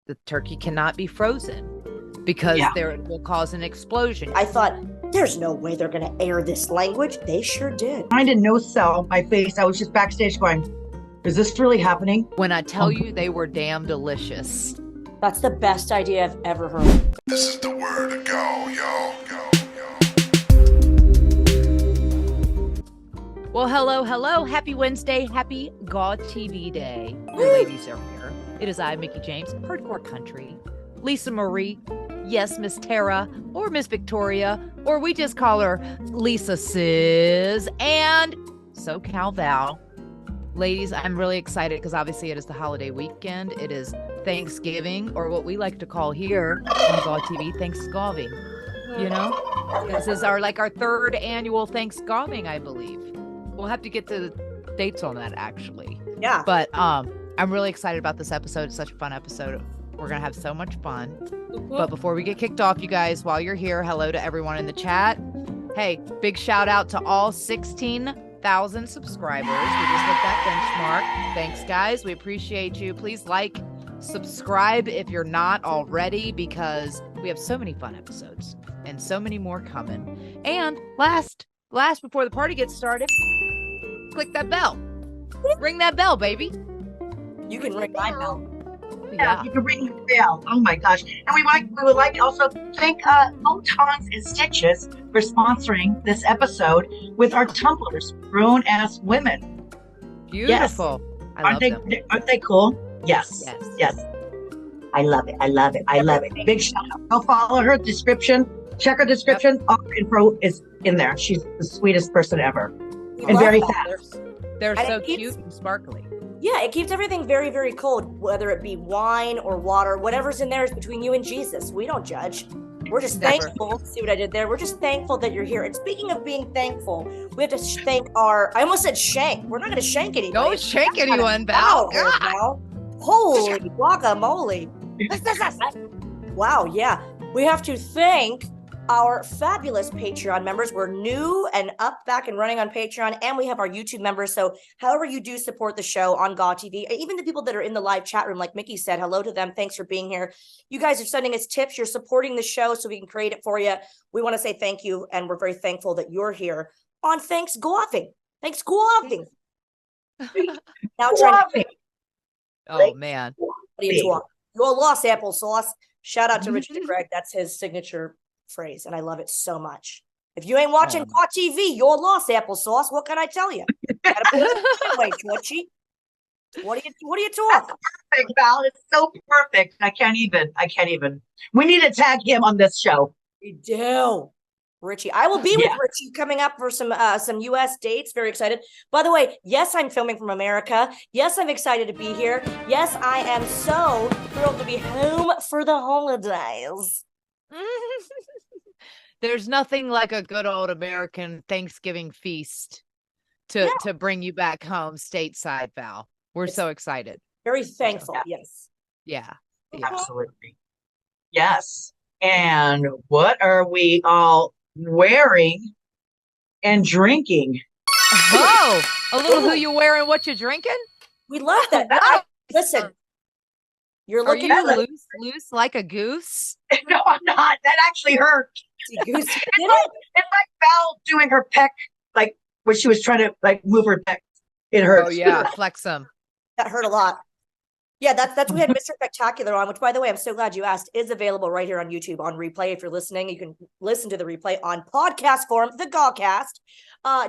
the turkey cannot be frozen because there it will cause an explosion. I thought, there's no way they're going to air this language. They sure did. I did no sell my face. I was just backstage going, is this really happening? When I tell you they were damn delicious. That's the best idea I've ever heard. This is the word to go, yo. Well, hello. Happy Wednesday. Happy God TV Day. Your ladies are here. It is I, Mickie James, Hardcore Country, Lisa Marie, yes, Miss Tara, or Miss Victoria, or we just call her Lisa Sis, and SoCal Val. Ladies, I'm really excited because obviously it is the holiday weekend. It is Thanksgiving, or what we like to call here on God TV, Thanksgiving. You know, this is our third annual Thanksgiving, I believe. We'll have to get to the dates on that, actually. Yeah. But I'm really excited about this episode. It's such a fun episode. We're going to have so much fun. But before we get kicked off, you guys, while you're here, hello to everyone in the chat. Hey, big shout out to all 16,000 subscribers. We just hit that benchmark. Thanks, guys. We appreciate you. Please like, subscribe if you're not already, because we have so many fun episodes and so many more coming. And last before the party gets started, click that bell. Ring that bell, baby. You can ring my bell. Yeah, you can ring the bell. Oh my gosh. And we would like to also thank Photons and Stitches for sponsoring this episode with our tumblers, grown ass women. Beautiful. Yes. Aren't they cool? Yes. I love it. Big shout out. Go follow her description. Check her description. Yep. All her info is in there. She's the sweetest person ever. And very fast. They're so cute and sparkly. Yeah, it keeps everything very, very cold, whether it be wine or water. Whatever's in there is between you and Jesus. We don't judge. We're just thankful. See what I did there? We're just thankful that you're here. And speaking of being thankful, we have to thank I almost said shank. We're not going to shank anybody. Don't shank anyone, Val. Holy guacamole. Wow, yeah. We have to thank our fabulous Patreon members. We're new and back and running on Patreon, and we have our YouTube members. So however you do support the show on God TV, even the people that are in the live chat room, like Mickie said, hello to them. Thanks for being here. You guys are sending us tips. You're supporting the show so we can create it for you. We want to say thank you, and we're very thankful that you're here on Thanksgiving. Thanksgiving. Now Oh, man. Your loss applesauce. Shout out to Richard Craig. That's his signature phrase, and I love it so much. If you ain't watching God TV, you're lost applesauce. What can I tell you? Gotta put it away, Twitchy. What are you talking? Perfect, Val. It's so perfect. I can't even. We need to tag him on this show. We do. Richie. I will be with Richie coming up for some US dates. Very excited. By the way, yes, I'm filming from America. Yes, I'm excited to be here. Yes, I am so thrilled to be home for the holidays. There's nothing like a good old American Thanksgiving feast to bring you back home stateside, Val. We're so excited. Very thankful. Yes. Yeah. Absolutely. Yes. And what are we all wearing and drinking? Oh, a little who you wearing, what you drinking? We love that. Listen. You're looking loose like a goose. No, I'm not. That actually hurt. Goose. It's like Val doing her pec, like when she was trying to move her pec. It hurts. Oh yeah, flex them. That hurt a lot. Yeah, that's we had Mr. Spectacular on, which, by the way, I'm so glad you asked, is available right here on YouTube on replay. If you're listening, you can listen to the replay on podcast form, the Godcast.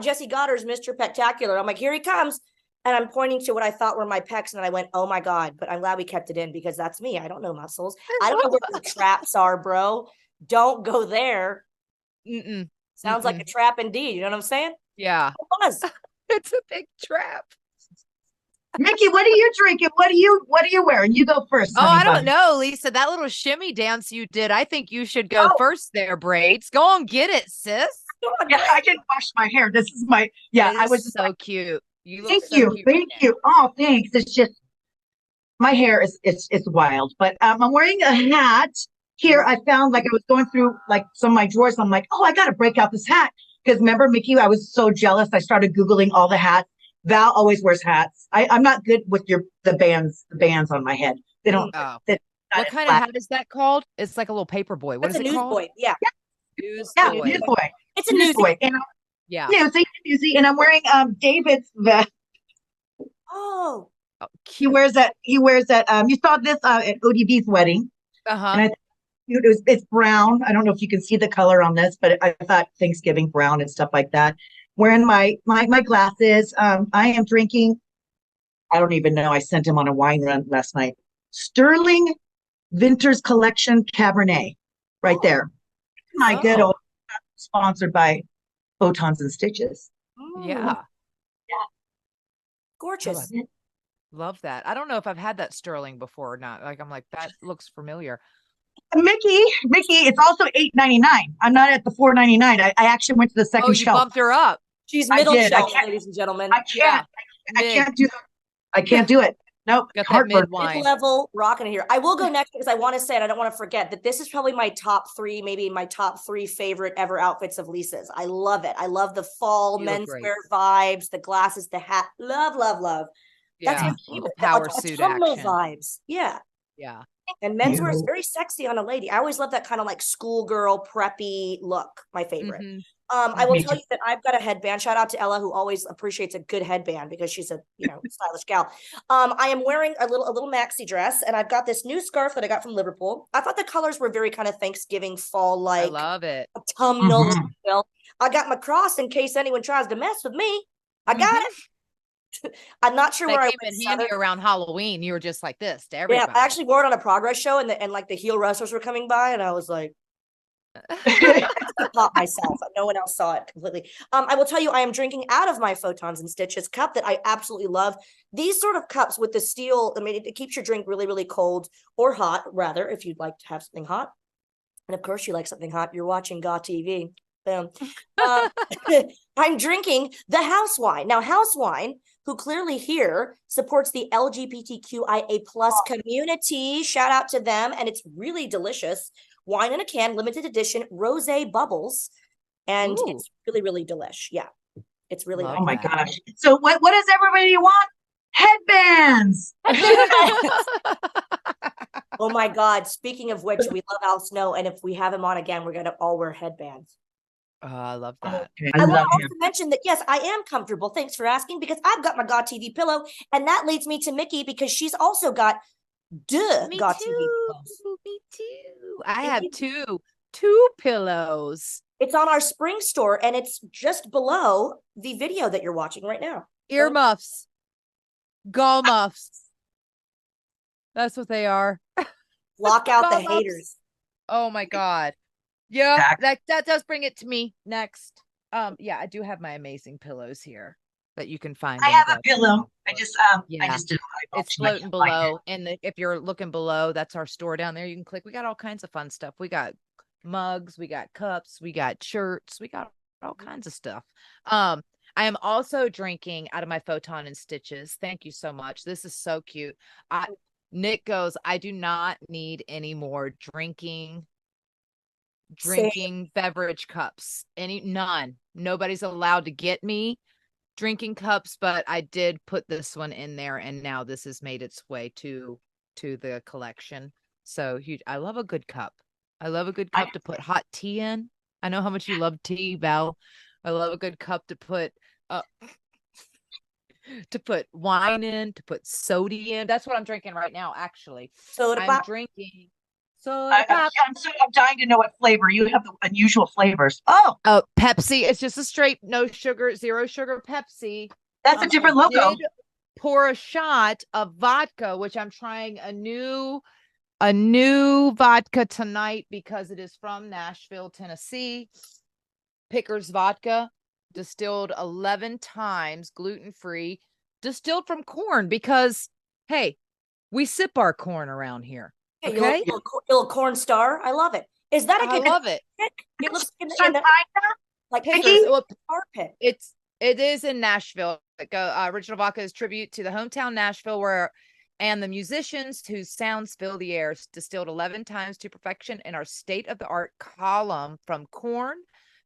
Jesse Goddard's Mr. Spectacular. I'm like, here he comes. And I'm pointing to what I thought were my pecs, and I went, oh my God. But I'm glad we kept it in because that's me. I don't know muscles. I don't know where the traps are, bro. Don't go there. Sounds like a trap indeed. You know what I'm saying? Yeah. It was. It's a big trap. Mickie, what are you drinking? What are you wearing? You go first. Oh, I don't know, Lisa. That little shimmy dance you did, I think you should go first there, Braids. Go on, get it, sis. Yeah, I didn't wash my hair. This is my I was so cute. You look thank so you. Cute Thank you. Oh, thanks. It's just my hair is it's wild. But I'm wearing a hat. Here I found I was going through some of my drawers. I'm like, oh, I gotta break out this hat. Because remember, Mickie, I was so jealous. I started Googling all the hats. Val always wears hats. I'm not good with the bands on my head. They don't. Not What in kind of black. hat is that called? It's like a little paper boy. What That's is a it called? newsboy. Yeah. Yeah, Newsboy. newsboy. It's a newsie. Newsboy. And Yeah. newsy, newsy. And I'm wearing David's vest. Oh. Oh, He wears that. He wears that. You saw this at ODB's wedding, and uh-huh. it's brown. I don't know if you can see the color on this, but I thought Thanksgiving brown and stuff like that. Wearing my glasses. I am drinking. I don't even know. I sent him on a wine run last night. Sterling Vinters Collection Cabernet, right there. My good Oh. old sponsored by Photons and Stitches. Yeah. Gorgeous. Love that. I don't know if I've had that sterling before or not. Like, I'm like, that looks familiar. Mickey, it's also $8.99. I'm not at the $4.99. I actually went to the second Oh, you shelf. bumped her up. She's I middle did. I shelf, can't- ladies and gentlemen. I can't. I Mid. can't do that. I can't do it. Nope. Got that Heartburn. mid wine. Mid-level rocking it here. I will go next because I want to say, and I don't want to forget that this is probably my top three, maybe my top three favorite ever outfits of Lisa's. I love it. I love the fall You look great. menswear vibes, the glasses, the hat. Love, love, love. That's Yeah. my Little favorite. power The suit autumnal action. vibes. Yeah. Yeah. And menswear is You. very sexy on a lady. I always love that kind of like schoolgirl preppy look. My favorite. Mhm. I will Me tell too. you that I've got a headband. Shout out to Ella, who always appreciates a good headband because she's a stylish gal. I am wearing a little maxi dress, and I've got this new scarf that I got from Liverpool. I thought the colors were very kind of Thanksgiving fall I like love it. autumnal. Mhm. I got my cross in case anyone tries to mess with me. I got it. I'm not sure where That I came went. in handy Southern. around Halloween. You were just like this to Yeah, everybody. I actually wore it on a progress show, and like the heel wrestlers were coming by, and I was like, pop myself. No one else saw it completely. I will tell you, I am drinking out of my Photons and Stitches cup that I absolutely love. These sort of cups with the steel, I mean, it keeps your drink really, really cold or hot, rather, if you'd like to have something hot. And of course, you like something hot. You're watching GAW TV. Boom. I'm drinking the house wine. Now, house wine, who clearly here supports the LGBTQIA plus community. Shout out to them. And it's really delicious. Wine in a can, limited edition, rosé bubbles. And Ooh. it's really, really delish. Yeah. It's really Love Oh my that. gosh. So what does everybody want? Headbands. Oh my God. Speaking of which, we love Al Snow. And if we have him on again, we're going to all wear headbands. Oh, I love that. Okay, I I want love to also him. mention that, yes, I am comfortable. Thanks for asking, because I've got my GAW TV pillow. And that leads me to Mickey, because she's also got Me GAW TV too. pillows. Me too. I have two pillows. It's on our spring store, and it's just below the video that you're watching right now. Earmuffs. Gall muffs. That's what they are. Lock out the Gall muffs. haters. Oh my God. Yeah, Exactly. that does bring it to me next. Yeah, I do have my amazing pillows here that you can find. I in have the a pillow. GAW I store. just Yeah. I just did It's floating below, and if you're looking below, that's our store down there. You can click. We got all kinds of fun stuff. We got mugs, we got cups, we got shirts, we got all kinds of stuff. I am also drinking out of my Photon and Stitches. Thank you so much. This is so cute. Nick goes, I do not need any more drinking beverage cups. None. Nobody's allowed to get me drinking cups, but I did put this one in there, and now this has made its way to the collection. So huge. I love a good cup. I love a good cup to put hot tea in. I know how much you love tea, Val. I love a good cup to put wine in, to put soda in. That's what I'm drinking right now, actually. Soda I'm pop. drinking soda pop. I'm dying to know what flavor. You have the unusual flavors. Oh, Pepsi. It's just a straight no sugar, zero sugar Pepsi. that's a different logo. I did pour a shot of vodka, which I'm trying a new vodka tonight because it is from Nashville, Tennessee. Pickers vodka, distilled 11 times, gluten-free, distilled from corn, because hey, we sip our corn around here. Hey, Okay, little corn star. I love it. Is that a I love it. pick? It looks like Pickers. Well, tar pit. it is in Nashville. Like, original vodka is tribute to the hometown Nashville, and the musicians whose sounds fill the air, distilled 11 times to perfection in our state-of-the-art column from corn.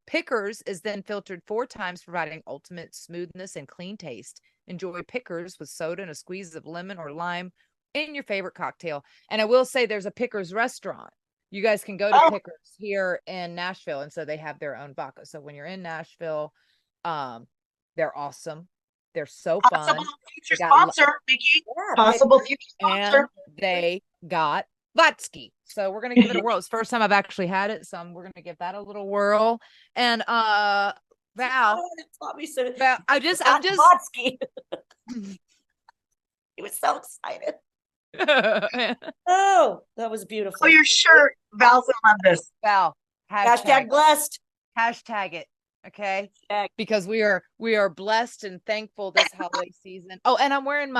Pickers is then filtered 4 times, providing ultimate smoothness and clean taste. Enjoy Pickers with soda and a squeeze of lemon or lime in your favorite cocktail. And I will say there's a Pickers restaurant. You guys can go to Pickers here in Nashville. And so they have their own vodka. So when you're in Nashville, they're awesome. They're so fun. Possible future sponsor, Mickie. Possible future sponsor. And they got Vatsky. So we're gonna give it a whirl. It's the first time I've actually had it, so we're gonna give that a little whirl. And Val, I'm just Vatsky. He was so excited. Oh, that was beautiful. Oh, you're sure Val's gonna love this. Val, hashtag blessed. Hashtag it. Okay. Because we are blessed and thankful this holiday season. Oh, and I'm wearing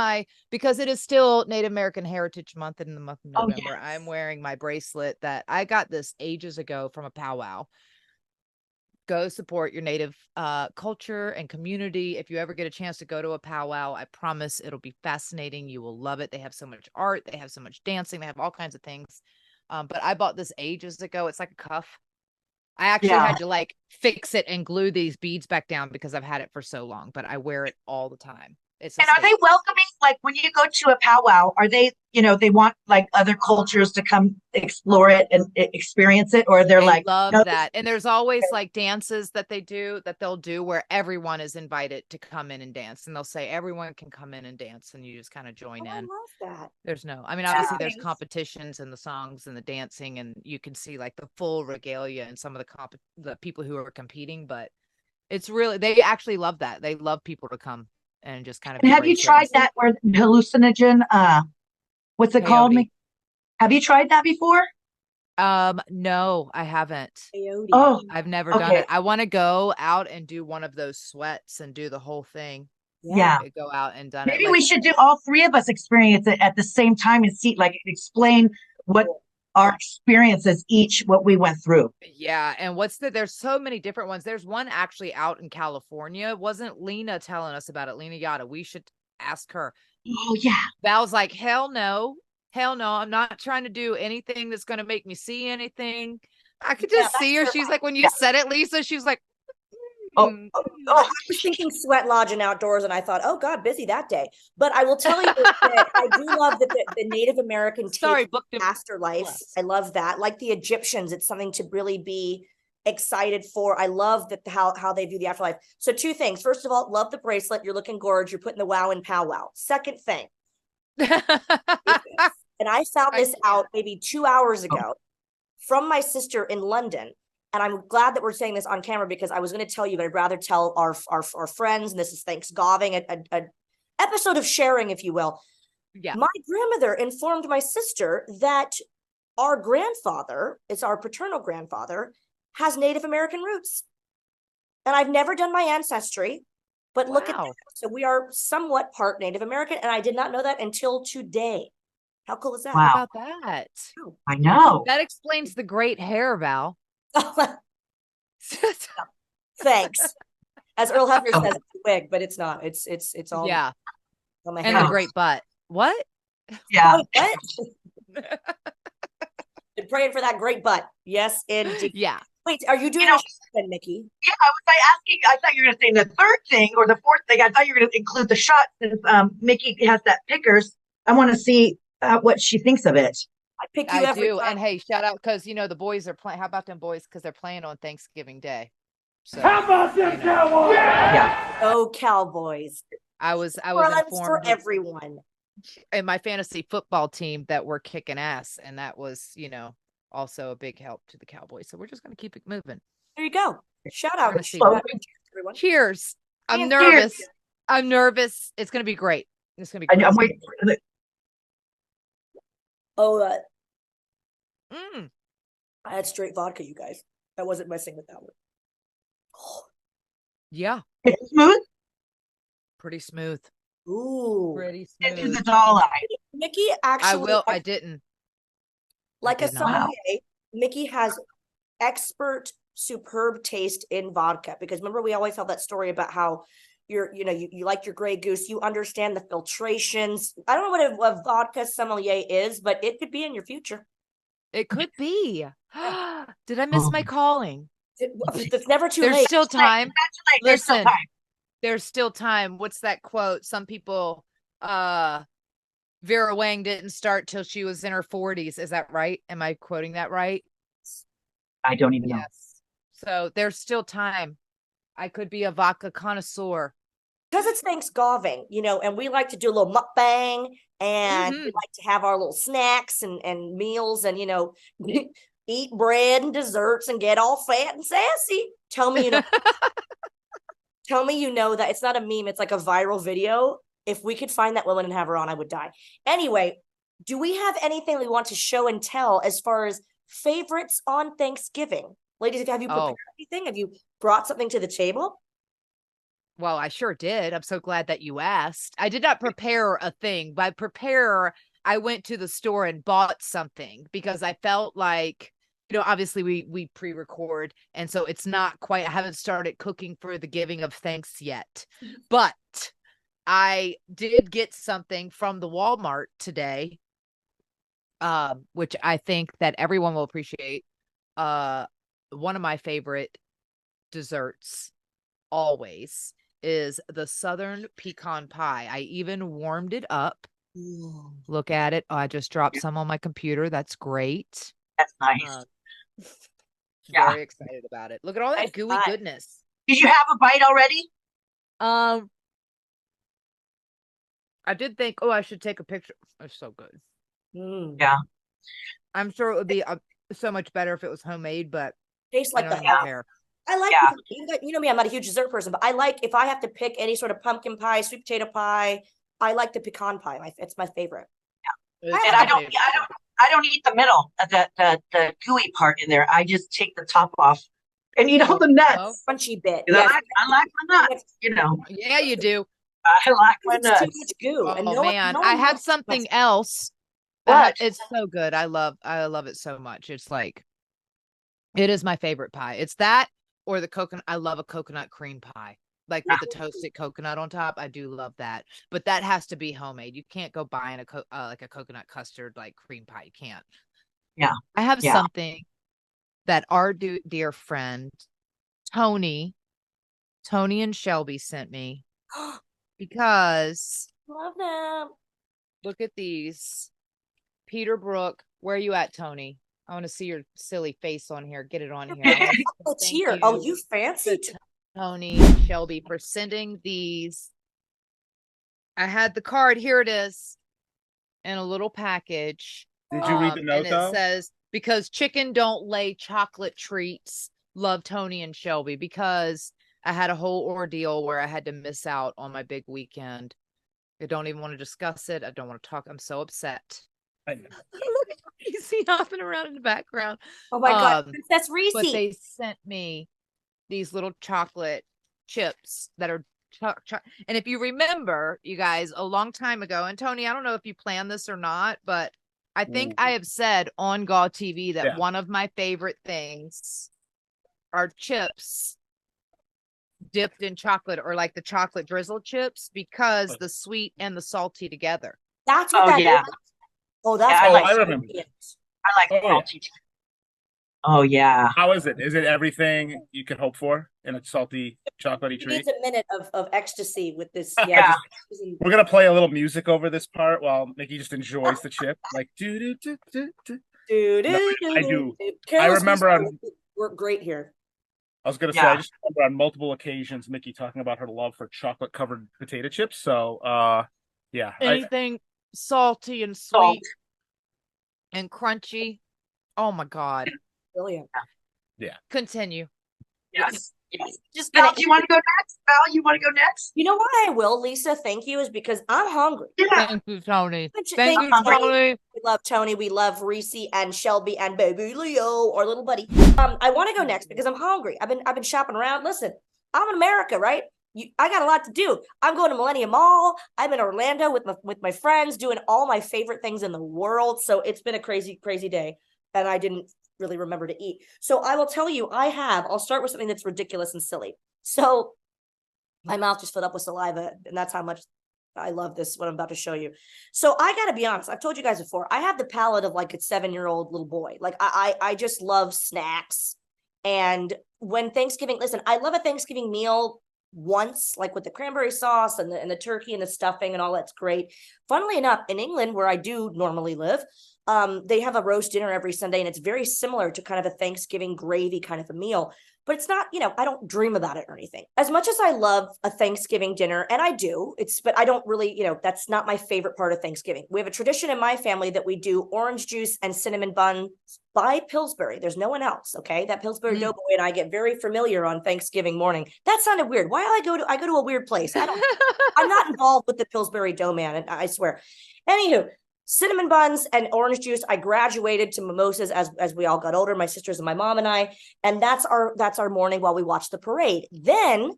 because it is still Native American Heritage Month in the month of November. Yes. I'm wearing my bracelet that I got this ages ago from a powwow. Go support your Native culture and community. If you ever get a chance to go to a powwow, I promise it'll be fascinating. You will love it. They have so much art. They have so much dancing. They have all kinds of things. But I bought this ages ago. It's like a cuff. I actually had to fix it and glue these beads back down because I've had it for so long, but I wear it all the time. And are they welcoming? Like when you go to a powwow, are they, they want other cultures to come explore it and experience it, or they love that. And there's always dances that they'll do where everyone is invited to come in and dance, and they'll say everyone can come in and dance, and you just kind of join in. I love that. There's obviously there's competitions and the songs and the dancing, and you can see the full regalia and some of the people who are competing, but it's really, they actually love that. They love people to come and just kind of. And have you tried that where hallucinogen? What's it called? Have you tried that before? No, I haven't. Peyote. Oh, I've never done it. I want to go out and do one of those sweats and do the whole thing. Yeah. Go out and done Maybe we should do all three of us experience it at the same time and see, explain what our experiences what we went through. Yeah. And there's so many different ones. There's one actually out in California. Wasn't Lena telling us about it? Lena Yada. We should ask her. Oh yeah. Val's like, hell no. I'm not trying to do anything that's going to make me see anything. I could just see her. She's like, when you said it, Lisa, she was like, I was thinking sweat lodge and outdoors, and I thought, oh God, busy that day. But I will tell you that I do love that the Native American afterlife. I love that. Like the Egyptians, it's something to really be excited for. I love that how they view the afterlife. So two things. First of all, love the bracelet. You're looking gorgeous. You're putting the wow in powwow. Second thing. And I found this out maybe 2 hours ago from my sister in London. And I'm glad that we're saying this on camera because I was going to tell you, but I'd rather tell our friends, and this is Thanksgiving, an episode of sharing, if you will. Yeah. My grandmother informed my sister that our grandfather, it's our paternal grandfather, has Native American roots. And I've never done my ancestry, but look at that. So we are somewhat part Native American, and I did not know that until today. How cool is that? Wow. How about that? I know. That explains the great hair, Val. Thanks. As Earl Hefner says, it's a wig, but it's not. It's all on my and hair. the great butt. What? Yeah. What? Been praying for that great butt. Yes, indeed. Yeah. Wait, are you doing then, Mickie? Yeah, I was asking. I thought you were going to say the third thing or the fourth thing. I thought you were going to include the shot since Mickie has that Pickers. I want to see what she thinks of it. I pick you every time. And hey, shout out because the boys are playing. How about them boys? Because they're playing on Thanksgiving Day. So, how about them Cowboys? Yeah. Oh, Cowboys! I was informed for everyone. In my fantasy football team that were kicking ass, and that was also a big help to the Cowboys. So we're just going to keep it moving. There you go. Shout out, everyone. Cheers! I'm nervous. Cheers. I'm nervous. It's going to be great. It's going to be great. I'm waiting for it. Oh, I had straight vodka, you guys. I wasn't messing with that one. Oh. Yeah. It's smooth? Pretty smooth. Ooh. Pretty smooth. Into the doll eye. Mickie actually. I didn't. Like a sommelier, Mickie has expert, superb taste in vodka. Because remember, we always have that story about how you like your Grey Goose. You understand the filtrations. I don't know what a vodka sommelier is, but it could be in your future. It could be. Did I miss my calling? It's never too There's late. Still time. Listen, there's still time. What's that quote? Some people, Vera Wang didn't start till she was in her 40s. Is that right? Am I quoting that right? I don't even know. Yes. So there's still time. I could be a vodka connoisseur. Because it's Thanksgiving, and we like to do a little mukbang, and we like to have our little snacks and meals, and eat bread and desserts and get all fat and sassy. Tell me that it's not a meme, it's like a viral video. If we could find that woman and have her on, I would die. Anyway, do we have anything we want to show and tell as far as favorites on Thanksgiving? Ladies, have you prepared anything? Have you brought something to the table? Well, I sure did. I'm so glad that you asked. I did not prepare a thing. By prepare, I went to the store and bought something because I felt like, obviously we pre-record. And so it's not quite, I haven't started cooking for the giving of thanks yet. But I did get something from the Walmart today, which I think that everyone will appreciate. One of my favorite desserts always is the Southern pecan pie. I even warmed it up. Look at it. Oh, I just dropped some on my computer. That's great. That's nice. Very excited about it. Look at all that gooey goodness. Did you have a bite already? I did think, I should take a picture. It's so good. Yeah. I'm sure it would be so much better if it was homemade, but tastes like that. I like, me, I'm not a huge dessert person, but I like, if I have to pick any sort of pumpkin pie, sweet potato pie, I like the pecan pie. It's my favorite. Yeah. And I don't eat the middle, the gooey part in there. I just take the top off and eat all the nuts. Crunchy bit. Yes. I like my nuts, Yeah, you do. I like my nuts. Too much goo. Oh, man. I have something else. It's so good. I love it so much. It's like, it is my favorite pie. It's that or the coconut. I love a coconut cream pie, like with the toasted coconut on top. I do love that, but that has to be homemade. You can't go buying like a coconut custard, like cream pie. You can't. Yeah. I have something that our dear friend, Tony and Shelby sent me because love them. Look at these. Peter Brook, where are you at, Tony? I want to see your silly face on here. Get it on here. It's here. Oh, you fancy. Tony and Shelby for sending these. I had the card. Here it is in a little package. Did you read the note, though? It says, because chicken don't lay chocolate treats, love Tony and Shelby, because I had a whole ordeal where I had to miss out on my big weekend. I don't even want to discuss it. I don't want to talk. I'm so upset. I know. You see hopping around in the background. Oh my God, Princess Reese. But they sent me these little chocolate chips that are and if you remember, you guys, a long time ago, and Tony, I don't know if you planned this or not, but I think I have said on Gaw TV that one of my favorite things are chips dipped in chocolate, or like the chocolate drizzle chips, because the sweet and the salty together. That's what that is. Oh, that's I remember. I like salty. Oh yeah. How is it? Is it everything you could hope for in a salty chocolatey treat? Needs a minute of ecstasy with this. We're gonna play a little music over this part while Mickie just enjoys the chip. Like do do do do do. I do. I remember we're great here. I was gonna say I just remember on multiple occasions Mickie talking about her love for chocolate covered potato chips. So anything salty and sweet and crunchy. Oh my God. Brilliant. Yeah. Continue. Yes. Just Val, do you want to go next? Val, you want to go next? You know why I will, Lisa? Thank you, is because I'm hungry. Yeah. Thank you, Tony. Thank you, Tony. We love Tony. We love Reese and Shelby and baby Leo, our little buddy. I want to go next because I'm hungry. I've been shopping around. Listen, I'm in America, right? I got a lot to do. I'm going to Millennium Mall. I'm in Orlando with my friends, doing all my favorite things in the world. So it's been a crazy, crazy day, and I didn't really remember to eat. So I will tell you, I'll start with something that's ridiculous and silly. So my mouth just filled up with saliva, and that's how much I love this, what I'm about to show you. So I got to be honest. I've told you guys before, I have the palate of like a 7-year-old little boy. Like I just love snacks. And when Thanksgiving, listen, I love a Thanksgiving meal once, like with the cranberry sauce and the turkey and the stuffing and all that's great. Funnily enough, in England, where I do normally live, they have a roast dinner every Sunday, and it's very similar to kind of a Thanksgiving gravy kind of a meal. But it's not, I don't dream about it or anything. As much as I love a Thanksgiving dinner, and I do, but I don't really, that's not my favorite part of Thanksgiving. We have a tradition in my family that we do orange juice and cinnamon buns by Pillsbury. There's no one else, okay? That Pillsbury Doughboy and I get very familiar on Thanksgiving morning. That sounded weird. Why I go to a weird place? I'm not involved with the Pillsbury Dough man, I swear. Anywho, cinnamon buns and orange juice. I graduated to mimosas as we all got older, my sisters and my mom and I, and that's our morning while we watch the parade. Then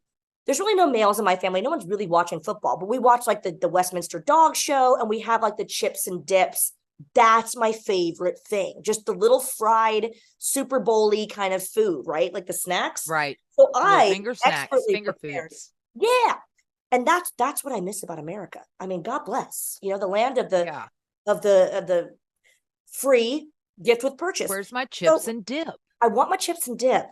there's really no males in my family. No one's really watching football, but we watch like the Westminster Dog Show, and we have like the chips and dips. That's my favorite thing. Just the little fried Super Bowl-y kind of food, right? Like the snacks. Right. So I finger snacks, finger foods. Yeah. And that's what I miss about America. I mean, God bless, the land of the free gift with purchase. Where's my chips and dip? I want my chips and dip.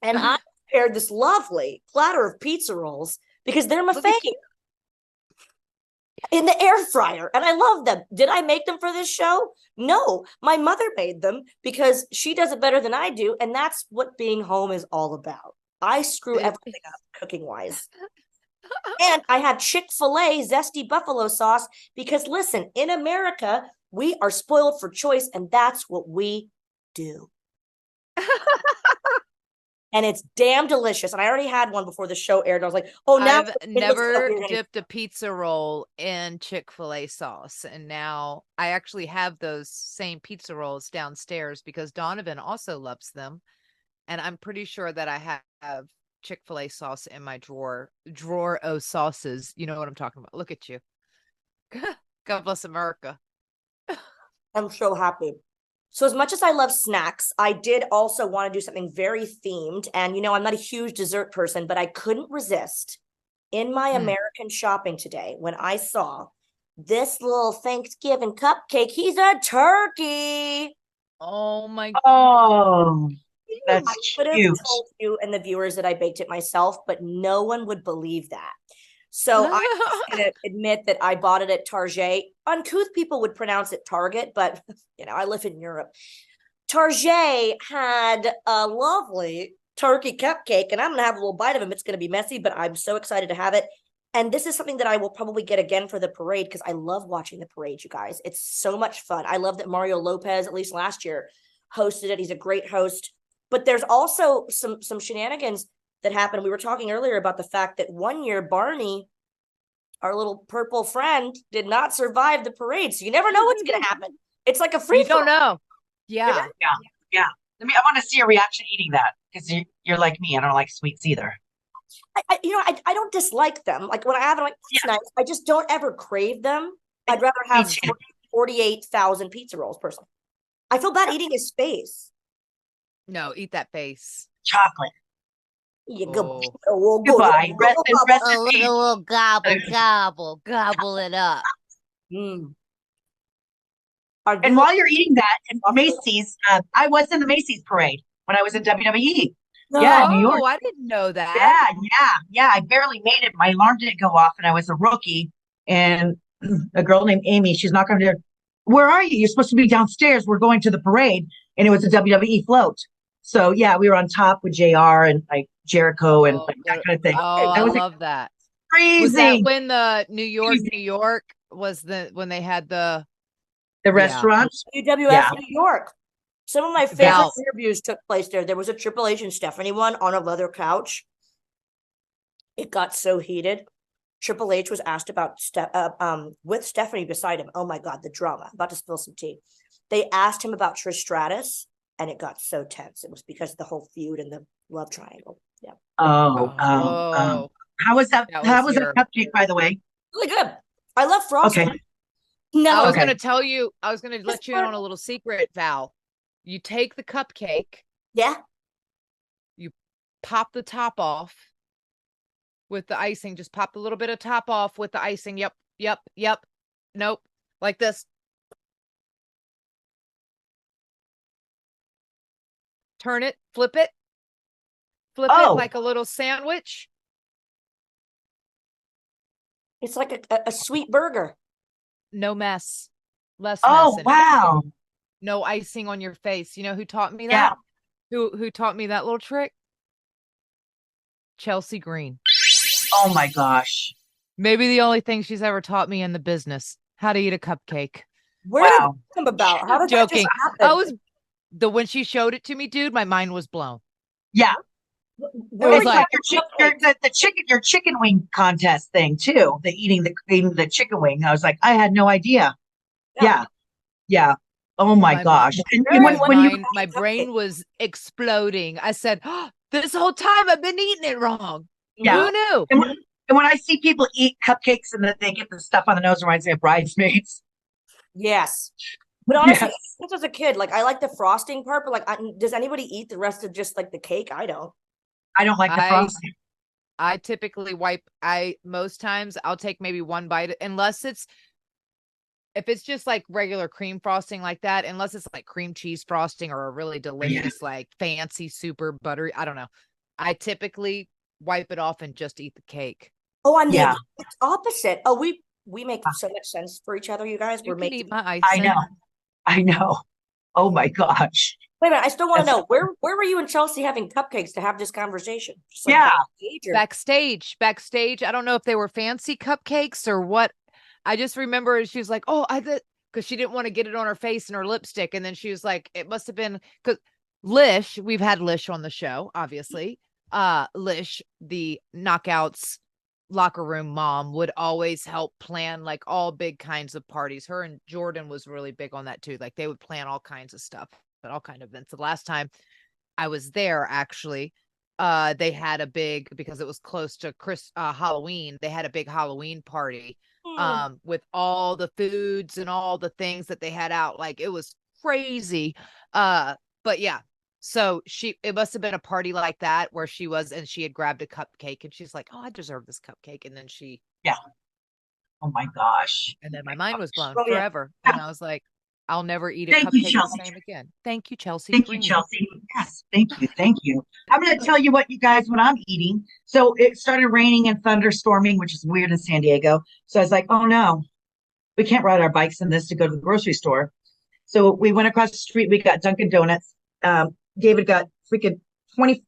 And I prepared this lovely platter of pizza rolls because they're my favorite. In the air fryer, and I love them. Did I make them for this show? No, my mother made them because she does it better than I do, and that's what being home is all about. I screw everything up cooking wise. And I had Chick-fil-A zesty buffalo sauce because listen, in America, we are spoiled for choice, and that's what we do. And it's damn delicious. And I already had one before the show aired. And I was like, oh, now I've never dipped a pizza roll in Chick-fil-A sauce. And now I actually have those same pizza rolls downstairs because Donovan also loves them. And I'm pretty sure that I have Chick-fil-A sauce in my drawer of sauces. You know what I'm talking about. Look at you. God bless America. I'm so happy. So as much as I love snacks, I did also want to do something very themed. And, I'm not a huge dessert person, but I couldn't resist in my American shopping today when I saw this little Thanksgiving cupcake. He's a turkey. Oh, my God. Oh, that's I could have cute. told you and the viewers that I baked it myself, but no one would believe that. So I'm just going to admit that I bought it at Target. Uncouth people would pronounce it Target, but, I live in Europe. Target had a lovely turkey cupcake, and I'm going to have a little bite of them. It's going to be messy, but I'm so excited to have it. And this is something that I will probably get again for the parade because I love watching the parade, you guys. It's so much fun. I love that Mario Lopez, at least last year, hosted it. He's a great host. But there's also some shenanigans that happened. We were talking earlier about the fact that one year Barney, our little purple friend, did not survive the parade. So you never know what's going to happen. It's like a free. You don't know. Yeah. Yeah. I want to see your reaction eating that because you're like me. I don't like sweets either. I don't dislike them. Like when I have them, like it's nice. I just don't ever crave them. I'd rather have 48,000 pizza rolls personally. I feel bad eating his face. No, eat that face. Chocolate. You Goodbye. Rest in peace. A little gobble it up. And while you're eating that, in Macy's, I was in the Macy's parade when I was in WWE. No. Yeah, New York. I didn't know that. Yeah. I barely made it. My alarm didn't go off, and I was a rookie. And a girl named Amy, she's knocking on the door. Where are you? You're supposed to be downstairs. We're going to the parade, and it was a WWE float. So yeah, we were on top with JR and like Jericho and like that kind of thing. Oh, I love that. Crazy. Was that when the New York was when they had the restaurants? WWF New York. Some of my favorite interviews took place there. There was a Triple H and Stephanie one on a leather couch. It got so heated. Triple H was asked about with Stephanie beside him. Oh my God, the drama. I'm about to spill some tea. They asked him about Trish Stratus, and it got so tense. It was because of the whole feud and the love triangle. Yeah. How was that? How was that cupcake, by the way? Really good. I love frosting. Okay. No, I was going to tell you. I was going to let you in on a little secret, Val. You take the cupcake. Yeah. You pop the top off with the icing. Just pop a little bit of top off with the icing. Yep. Nope. Like this. Turn it, flip it like a little sandwich. It's like a sweet burger. No mess. Less Oh, mess. wow. No icing on your face. You know who taught me Yeah. that? Who taught me that little trick? Chelsea Green. Oh my gosh. Maybe the only thing she's ever taught me in the business. How to eat a cupcake. Where did Wow. that come about? How did Joking. that just happen? I was when she showed it to me, dude, my mind was blown. Yeah. Where was were you like- your chicken wing contest thing too. The eating the chicken wing. I was like, I had no idea. Yeah. Yeah. Oh my gosh. And My brain was exploding. I said, oh, this whole time I've been eating it wrong. Yeah. Who knew? and when I see people eat cupcakes and that they get the stuff on the nose, reminds me of Bridesmaids. Yes. But honestly, Yes. since as a kid, like I like the frosting part, but like, does anybody eat the rest of just like the cake? I don't. I don't like the frosting. I typically most times I'll take maybe one bite unless if it's just like regular cream frosting like that, unless it's like cream cheese frosting or a really delicious, like fancy, super buttery, I don't know. I typically wipe it off and just eat the cake. Oh, I'm the exact opposite. Oh, we make so much sense for each other, you guys. You We're can making. eat my icing. I know. Oh my gosh. Wait a minute, I still want to know where were you and Chelsea having cupcakes to have this conversation? Just like Backstage. I don't know if they were fancy cupcakes or what. I just remember she was like, "Oh, because she didn't want to get it on her face and her lipstick," and then she was like, "It must have been because Lish. We've had Lish on the show, obviously. Lish, the Knockouts locker room mom, would always help plan like all big kinds of parties. Her and Jordan was really big on that too. Like they would plan all kinds of stuff at all kind of events. The last time I was there, actually, they had a big, because it was close to Halloween, they had a big Halloween party with all the foods and all the things that they had out. Like it was crazy. But yeah, so it must have been a party like that where she was, and she had grabbed a cupcake and she's like, "Oh, I deserve this cupcake." And then Oh my gosh. and then my mind was blown Oh, yeah. forever. And I was like, I'll never eat a Thank you, cupcake the Chelsea. same again. Thank you, Chelsea. Thank you, Chelsea. Yes, thank you. Thank you. I'm going to tell you what I'm eating. So it started raining and thunderstorming, which is weird in San Diego. So I was like, oh no, we can't ride our bikes in this to go to the grocery store. So we went across the street. We got Dunkin' Donuts. David got freaking 20.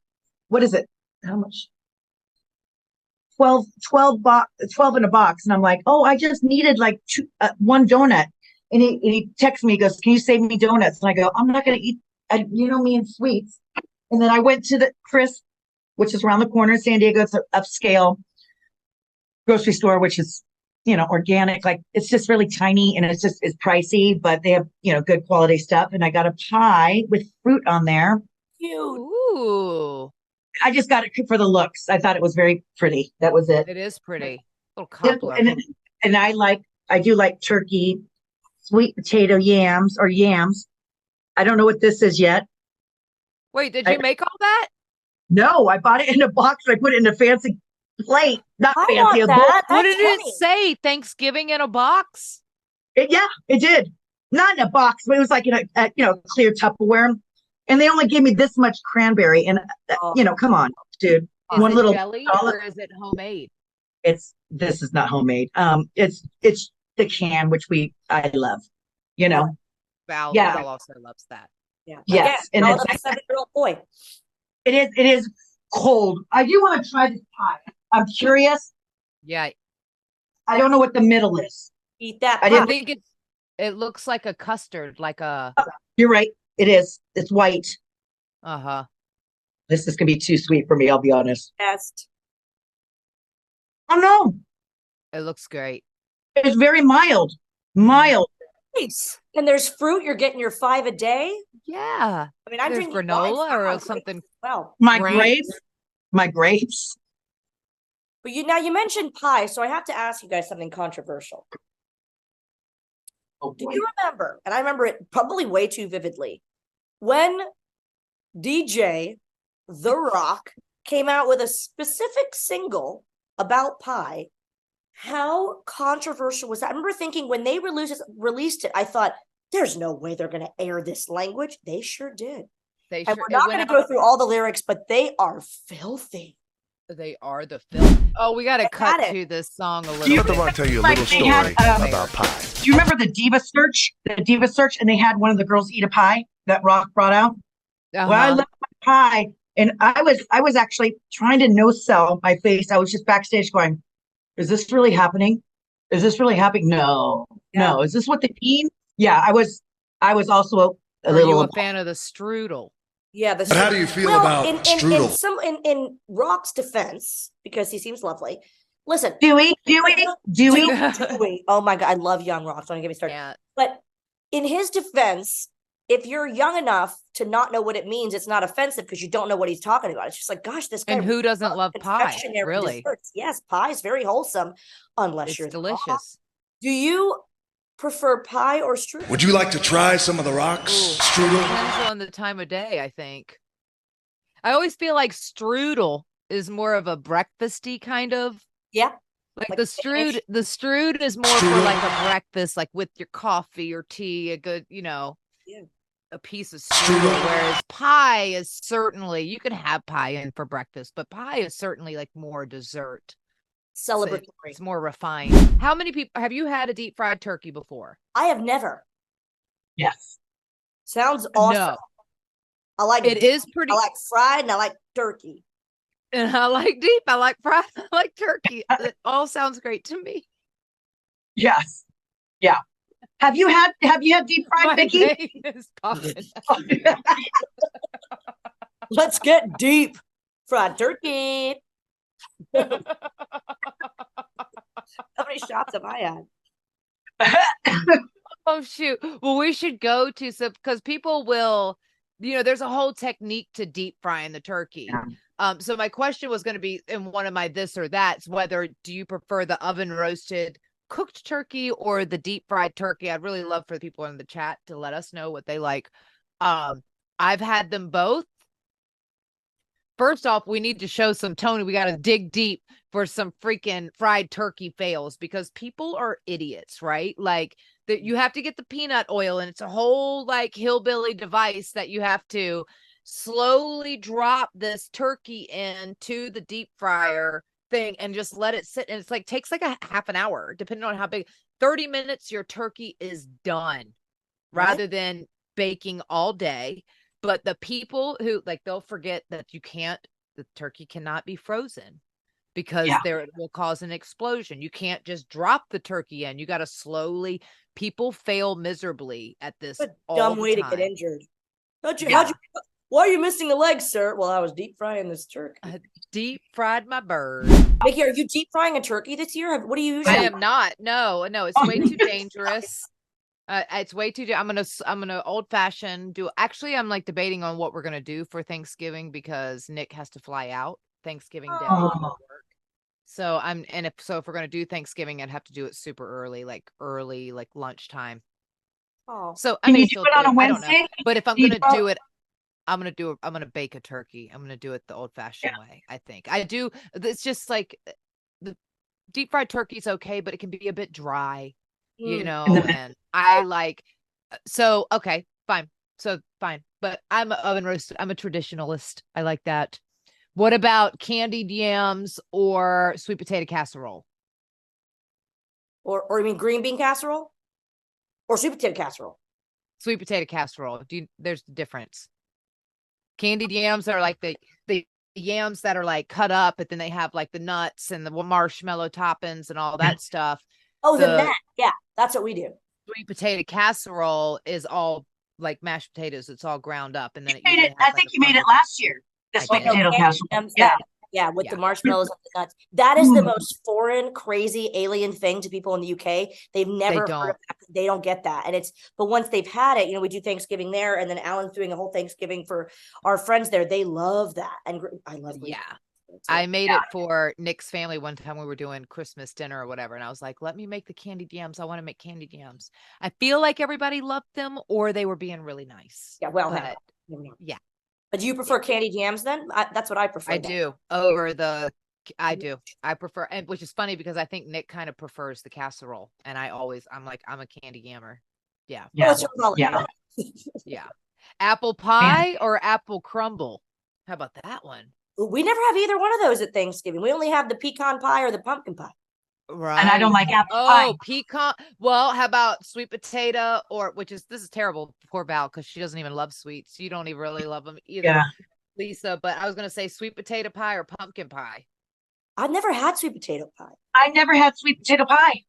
What is it? How much? 12 in a box. And I'm like, oh, I just needed like one donut. And he texts me, he goes, can you save me donuts? And I go, I'm not going to eat, you know me and sweets. And then I went to the Chris, which is around the corner in San Diego. It's an upscale grocery store, which is, organic. Like it's just really tiny and it's pricey, but they have, good quality stuff. And I got a pie with fruit on there. Cute. Ooh. I just got it for the looks. I thought it was very pretty. That was it. It is pretty. Little cobbler. And I do like turkey, sweet potato yams. I don't know what this is yet. Wait, did you make all that? No, I bought it in a box. I put it in a fancy plate. Not I fancy. want that. What That's did it funny. say? Thanksgiving in a box? It did. Not in a box, but it was like in a clear Tupperware. And they only gave me this much cranberry. And come on, dude. Is One it little jelly or is it homemade? This is not homemade. It's the can, which I love. Val also loves that. Yeah. Yes, Again, and it's a 7-year-old boy. It is cold. I do want to try this pie. I'm curious. Yeah. I don't know what the middle is. Eat that. I pie. I think it looks like a custard, like a You're right. It is. It's white. uh-huh. This is gonna be too sweet for me. I'll be honest. Best. Oh no, It looks great. it's very mild. Mild. Nice. And there's fruit. You're getting your 5 a day. Yeah. I mean, I'm There's drinking granola wine. or something. Well, My Grapes. grapes. but you mentioned pie, so I have to ask you guys something controversial. Oh, Do boy. you remember? And I remember it probably way too vividly when DJ The Rock came out with a specific single about pie. How controversial was that? I remember thinking when they released it, I thought, there's no way they're going to air this language. They sure did. And we're not going to go through all the lyrics, but they are filthy. They are the film. Oh, we got to cut got it. to this song a Do little you- bit. I want to tell you a Like, little they had, story about pie. Do you remember the Diva Search? The Diva Search, and they had one of the girls eat a pie that Rock brought out. Well, I Uh-huh. love my pie, and I was actually trying to no sell my face. I was just backstage going, "Is this really happening? Is this really happening? No, Yeah. no. Is this what they mean?" Yeah, I was also a Are little. you a fan of the strudel? Yeah, But how do you feel about strudel? In Rock's defense, because he seems lovely. Listen, Dewey. Dewey. Oh my God, I love young Rock. Don't get me started. Yeah. But in his defense, if you're young enough to not know what it means, it's not offensive because you don't know what he's talking about. It's just like, gosh, this guy. And who doesn't love pie? confectionery Really? desserts. Yes, pie is very wholesome, unless It's you're delicious. Do you prefer pie or strudel? Would you like to try some of the rocks, strudel? Depends on the time of day, I think. I always feel like strudel is more of a breakfasty kind of. Yeah. Like Like the Spanish. strud is more for Strudel. like a breakfast, like with your coffee or tea, a good, Yeah. a piece of strudel. Whereas pie is certainly, you can have pie in for breakfast, but pie is certainly like more dessert. Celebratory. It's more refined. How many people have you had a deep fried turkey before? I have never. Yes. Sounds awesome. No. I like It is pretty, I like fried and I like turkey. and I like deep, I like fried, I like turkey. It all sounds great to me. Yes. Yeah. Have you had deep fried, My Mickie? name is popping. Let's get deep. Fried turkey. How many shots have I had? Oh shoot. Well, we should go to some because people will, there's a whole technique to deep frying the turkey. Yeah. So my question was going to be in one of my this or that's whether do you prefer the oven roasted cooked turkey or the deep fried turkey? I'd really love for the people in the chat to let us know what they like. I've had them both. First off, we need to show some Tony. We got to dig deep for some freaking fried turkey fails because people are idiots, right? Like that you have to get the peanut oil and it's a whole like hillbilly device that you have to slowly drop this turkey into the deep fryer thing and just let it sit. And it's like takes like a half an hour, depending on how big. 30 minutes, your turkey is done rather than baking all day. But the people who like they'll forget that the turkey cannot be frozen because it will cause an explosion. You can't just drop the turkey in. You got to slowly. People fail miserably at this. What a dumb way to get injured. Why are you missing a leg, sir? Well, I was deep frying this turkey. Deep fried my bird. Mickie, are you deep frying a turkey this year? What do you usually? I am not. No, it's way too dangerous. It's way too. I'm gonna old fashioned do. Actually, I'm like debating on what we're gonna do for Thanksgiving because Nick has to fly out Thanksgiving Day. To work. So if we're gonna do Thanksgiving, I'd have to do it super early, like lunchtime. Oh, so I Can may you still do it on a I don't know. Wednesday? But if I'm gonna do it, I'm gonna bake a turkey. I'm gonna do it the old fashioned way. I think I do. It's just like the deep fried turkey is okay, but it can be a bit dry. And I like, so, okay, fine. So fine, but I'm an oven roasted. I'm a traditionalist. I like that. What about candied yams or sweet potato casserole? Or you mean green bean casserole? Or sweet potato casserole? Sweet potato casserole. There's the difference. Candied yams are like the yams that are like cut up, but then they have like the nuts and the marshmallow toppings and all that stuff. Oh, that. Yeah, that's what we do. Sweet potato casserole is all like mashed potatoes. It's all ground up, and then I think you made it last year. The sweet potato casserole. Yeah, with the marshmallows and the nuts. That is the most foreign, crazy, alien thing to people in the UK. They've never heard of that. They don't get that. But once they've had it, we do Thanksgiving there, and then Alan's doing a whole Thanksgiving for our friends there. They love that, and I love it. Yeah. I made it for Nick's family one time. We were doing Christmas dinner or whatever. And I was like, let me make the candied yams. I want to make candied yams. I feel like everybody loved them or they were being really nice. Yeah. Well, yeah. But do you prefer candied yams then? That's what I prefer. I do. I prefer, and which is funny because I think Nick kind of prefers the casserole. And I'm a candy yammer. Yeah. Yeah. Yeah. Apple pie or apple crumble? How about that one? We never have either one of those at Thanksgiving. We only have the pecan pie or the pumpkin pie. Right. And I don't like apple pie. Pecan. Well, how about sweet potato this is terrible. Poor Val, because she doesn't even love sweets. You don't even really love them either, Yeah. Lisa. But I was going to say sweet potato pie or pumpkin pie. I've never had sweet potato pie. I never had sweet potato pie.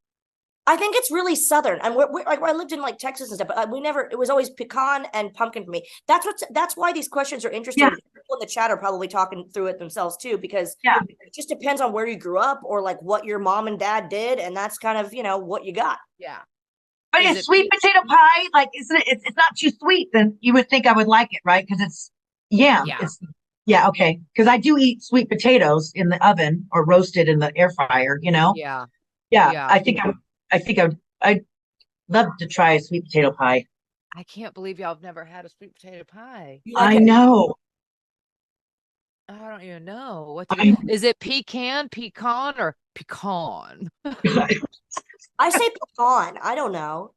I think it's really Southern, and we're like I lived in like Texas and stuff, but it was always pecan and pumpkin for me. That's why these questions are interesting. Yeah. People in the chat are probably talking through it themselves too, because it just depends on where you grew up or like what your mom and dad did, and that's kind of what you got. Yeah. But is sweet potato pie like isn't it? It's not too sweet. Then you would think I would like it, right? Because it's okay. Because I do eat sweet potatoes in the oven or roasted in the air fryer. Yeah. I'd love to try a sweet potato pie. I can't believe y'all have never had a sweet potato pie. I know. I don't even know. Is it pecan, or pecan? I say pecan. I don't know.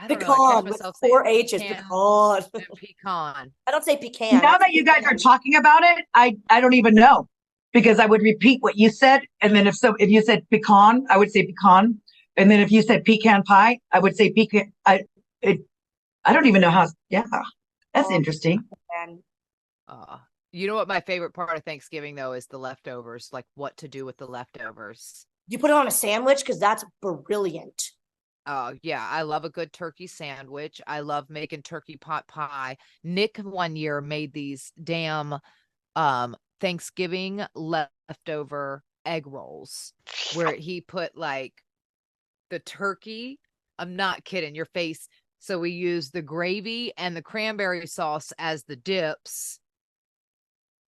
Pecan with 4 H's. Pecan. Pecan. I don't say pecan. Now that you guys are talking about it, I don't even know. Because I would repeat what you said, and then if you said pecan, I would say pecan, and then if you said pecan pie, I would say pecan. I don't even know how. Yeah, that's interesting. You know what my favorite part of Thanksgiving though is the leftovers. Like what to do with the leftovers. You put it on a sandwich because that's brilliant. Oh yeah, I love a good turkey sandwich. I love making turkey pot pie. Nick one year made these damn Thanksgiving leftover egg rolls where he put like the turkey. I'm not kidding, your face. So we used the gravy and the cranberry sauce as the dips.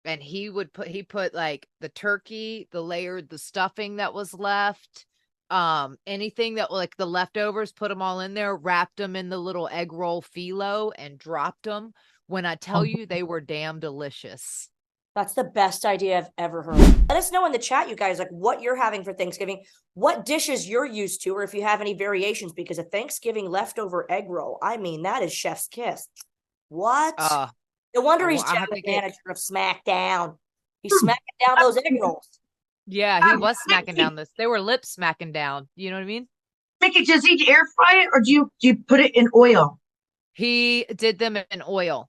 And he put like the turkey, the stuffing that was left, anything that like the leftovers, put them all in there, wrapped them in the little egg roll phyllo and dropped them. When I tell you they were damn delicious. That's the best idea I've ever heard. Let us know in the chat, you guys, like what you're having for Thanksgiving, what dishes you're used to, or if you have any variations, because a Thanksgiving leftover egg roll, I mean, that is chef's kiss. What? No wonder he's general manager of Smackdown. He's smacking down those egg rolls. Yeah, he was smacking down this. They were lip smacking down. You know what I mean? Mickey, does he air fry it or do you put it in oil? He did them in oil.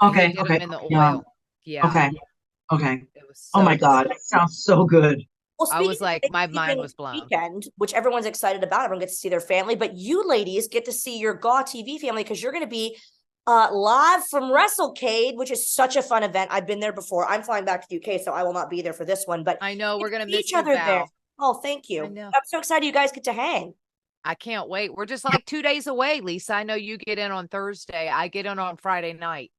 Okay. He did them in the oil. Yeah. Okay. It was so my God, it sounds so good. Well, I was like, my mind was blown. Weekend, which everyone's excited about. Everyone gets to see their family, but you ladies get to see your GAW TV family because you're going to be live from WrestleCade, which is such a fun event. I've been there before. I'm flying back to the UK, so I will not be there for this one. But I know we're going to miss each other there. Oh, thank you. I'm so excited you guys get to hang. I can't wait. We're just like 2 days away, Lisa. I know you get in on Thursday. I get in on Friday night.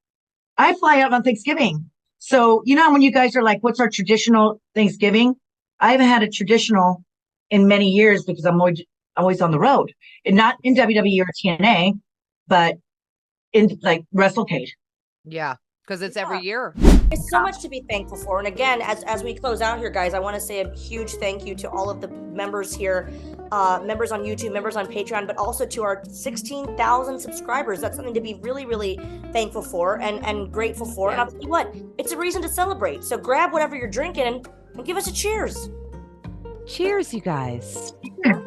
I fly out on Thanksgiving. So, when you guys are like, what's our traditional Thanksgiving? I haven't had a traditional in many years because I'm always on the road. And not in WWE or TNA, but in like WrestleCade. Yeah, because it's every year. There's so much to be thankful for. And again, as we close out here, guys, I want to say a huge thank you to all of the members here, members on YouTube, members on Patreon, but also to our 16,000 subscribers. That's something to be really, really thankful for and grateful for. And I'll tell you what, it's a reason to celebrate. So grab whatever you're drinking and give us a cheers. Cheers, you guys.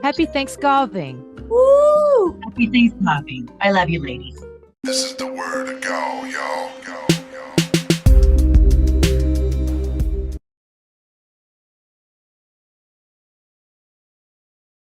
Happy Thanksgiving. Woo! Happy Thanksgiving. I love you, ladies. This is the word to go, y'all.